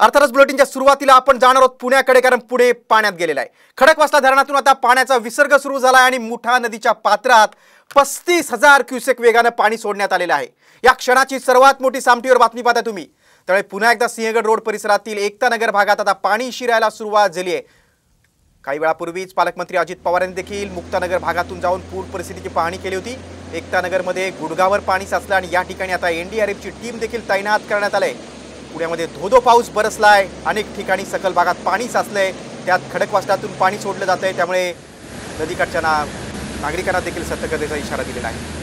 अर्थातच बुलेटिनच्या सुरुवातीला आपण जाणार आहोत पुण्याकडे, कारण पुणे पाण्यात गेलेला आहे। खडकवासला धरणातून आता पाण्याचा विसर्ग सुरू झाला आहे आणि मुठा नदीच्या पात्रात 35,000 क्युसेक वेगाने पाणी सोडण्यात आलेले आहे। या क्षणाची सर्वात मोठी सामटीवर बातमी पाहता तुम्ही। त्यामुळे पुन्हा एकदा सिंहगड रोड परिसरातील एकता नगर भागात आता पाणी शिरायला सुरुवात झाली आहे। काही वेळापूर्वीच पालकमंत्री अजित पवार यांनी देखील मुक्तानगर भागातून जाऊन पूर परिस्थितीची पाहणी केली होती। एकता नगरमध्ये गुडघावर पाणी साचलं आणि या ठिकाणी आता एनडीआरएफची टीम देखील तैनात करण्यात आली आहे। पुण्यामध्ये धोधो पाऊस बरसलाय, अनेक ठिकाणी सकल भागात पाणी साचलंय, त्यात खडकवासल्यातून पाणी सोडलं जातंय, त्यामुळे नदीकाठच्या नागरिकांना देखील सतर्कतेचा इशारा दिलेला आहे।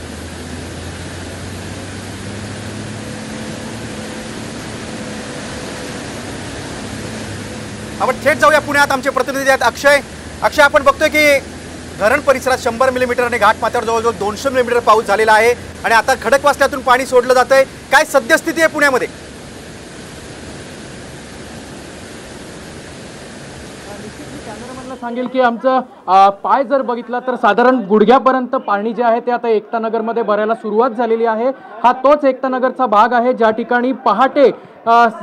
आपण थेट जाऊया पुण्यात, आमचे प्रतिनिधी आहेत अक्षय। आपण बघतोय की धरण परिसरात 100 मिलीमीटर आणि घाट पातळीवर जवळजवळ 200 मिलीमीटर पाऊस झालेला आहे आणि आता खडकवासल्यातून पाणी सोडलं जातंय। काय सद्यस्थिती आहे पुण्यामध्ये? कॅमेरामॅनला सांगेल की आमचं पाय जर बघितला तर साधारण गुडघ्यापर्यंत पाणी जे आहे ते आता एकता नगरमध्ये भरायला सुरुवात झालेली आहे। हा तोच एकता नगरचा भाग आहे ज्या ठिकाणी पहाटे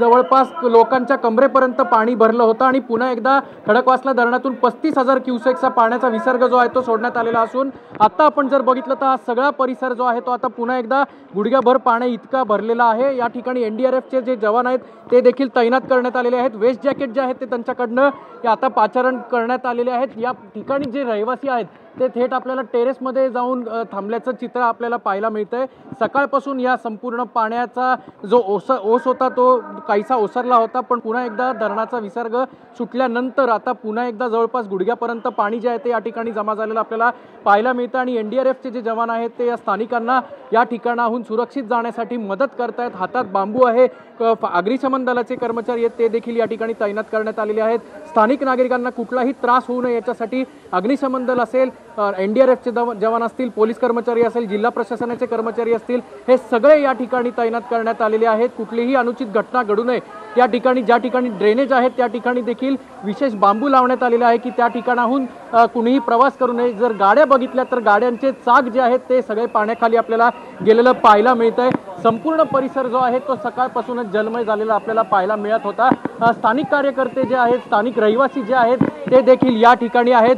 जवळपास लोकांच्या कमरेपर्यंत पाणी भरलं होतं आणि पुन्हा एकदा खडकवासला धरणातून 35,000 क्युसेकचा पाण्याचा विसर्ग जो आहे तो सोडण्यात आलेला असून आता आपण जर बघितलं तर हा सगळा परिसर जो आहे तो आता पुन्हा एकदा गुडघ्याभर पाणी इतका भरलेला आहे। या ठिकाणी एनडीआरएफचे जे जवान आहेत ते देखील तैनात करण्यात आलेले आहेत। वेस्ट जॅकेट जे आहेत ते त्यांच्याकडनं आता पाचारण करण्यात आलेले आहेत। या ठिकाणी जे रहिवासी आहेत ते थेट आपल्याला टेरेसमध्ये जाऊन थांबल्याचं चित्र आपल्याला पाहायला मिळतंय। सकाळपासून या संपूर्ण पाण्याचा जो ओस होता तो काहीसा ओसरला होता, पण पुन्हा एकदा धरणाचा विसर्ग सुटल्यानंतर आता पुन्हा एकदा जवळपास गुडघ्यापर्यंत पाणी जे आहे ते या ठिकाणी जमा झालेलं आपल्याला पाहायला मिळतं आणि एनडीआरएफचे जे जवान आहेत ते या स्थानिकांना या ठिकाणाहून सुरक्षित जाण्यासाठी मदत करतायत। हातात बांबू आहे, अग्निशमन दलाचे कर्मचारी आहेत ते देखील या ठिकाणी तैनात करण्यात आलेले आहेत। स्थानिक नागरिकांना कुठलाही त्रास होऊ नये याच्यासाठी अग्निशमन दल असेल, एनडीआरएफचे जवान असतील, पोलीस कर्मचारी असेल, जिल्हा प्रशासनाचे कर्मचारी असतील, हे सगळे या ठिकाणी तैनात करण्यात आलेले आहेत। कुठलीही अनुचित घटना घडू नये या ठिकाणी ज्या ठिकाणी ड्रेनेज आहेत त्या ठिकाणी देखील विशेष बांबू लावण्यात आलेले आहे की त्या ठिकाणाहून कुणीही प्रवास करू नये। जर गाड्या बघितल्या तर गाड्यांचे चाक जे आहेत ते सगळे पाण्याखाली आपल्याला गेलेलं पाहायला मिळतंय। संपूर्ण परिसर जो आहे तो सकाळपासूनच जलमय झालेला आपल्याला पाहायला मिळत होता। स्थानिक कार्यकर्ते जे आहेत, स्थानिक रहिवासी जे आहेत ते देखील या ठिकाणी आहेत।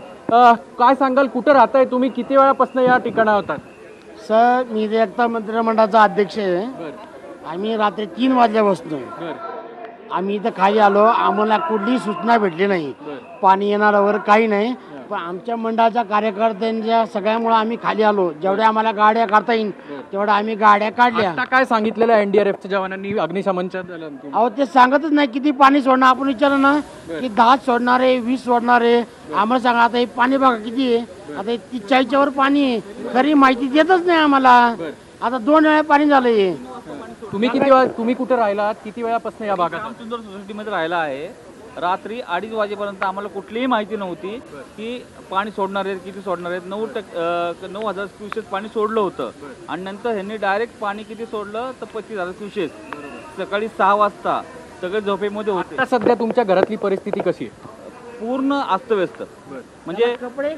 काय सांगाल, कुठे राहताय तुम्ही, किती वेळापासून या ठिकाणावर होतात? सर, मी एकता मंत्रिमंडळाचा अध्यक्ष आहे। आम्ही रात्री 3 वाजल्यापासून आम्ही इथं खाली आलो, आम्हाला कुठलीही सूचना भेटली नाही, पाणी येणार वगैरे काही नाही। पण आमच्या मंडळाच्या कार्यकर्त्यांच्या सगळ्यामुळे आम्ही खाली आलो। जेवढ्या आम्हाला गाड्या काढता येईल तेवढ्या आम्ही गाड्या काढल्या। आता काय सांगितलेलं एनडीआरएफच्या जवानांनी, अग्निशमनच्या दलांनी? अहो, ते सांगतच नाही किती पाणी सोडणार। आपण विचारलं ना की 10 सोडणार आहे, 20 सोडणार आहे, आम्हाला सांगा आता हे पाणी बघा किती आहे। आता 40च्या वर पाणी आहे, खरी माहिती देतच नाही आम्हाला। आता 2 वेळा पाणी झालंय। तुम्ही कुठे राहिलात, किती वेळापासून या भागात? सुंदर सोसायटीमध्ये राहिला आहे। रात्री 2:30 वाजेपर्यंत आम्हाला कुठलीही माहिती नव्हती की पाणी सोडणार आहेत, किती सोडणार आहेत। 9,000 क्युसेक पाणी सोडलं होतं आणि नंतर ह्यांनी डायरेक्ट पाणी किती सोडलं तर 35,000 क्युसेक। सकाळी 6 वाजता सगळे झोपेमध्ये होते। सध्या तुमच्या घरातली परिस्थिती कशी आहे? पूर्ण अस्तव्यस्त, म्हणजे कपडे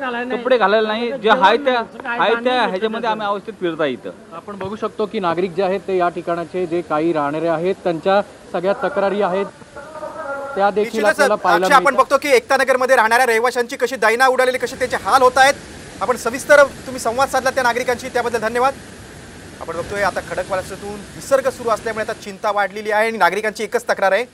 घालायला नाही, जे आहे त्या ह्याच्यामध्ये आम्ही अवस्थेत फिरता इथं। आपण बघू शकतो की नागरिक जे आहेत ते या ठिकाणाचे जे काही राहणारे आहेत त्यांच्या सगळ्या तक्रारी आहेत त्या देखील आपल्याला पाहायला मिळतात। आपण बघतो की एकता नगरमध्ये राहणाऱ्या रहिवाशांची कशी दैना उडालेली, कसे त्याचे हाल होत आहेत। आपण सविस्तर तुम्ही संवाद साधला त्या नागरिकांशी, त्याबद्दल धन्यवाद। आपण बघतोय आता खडकवासल्यातून विसर्ग सुरू असल्यामुळे आता चिंता वाढलेली आहे आणि नागरिकांची एकच तक्रार आहे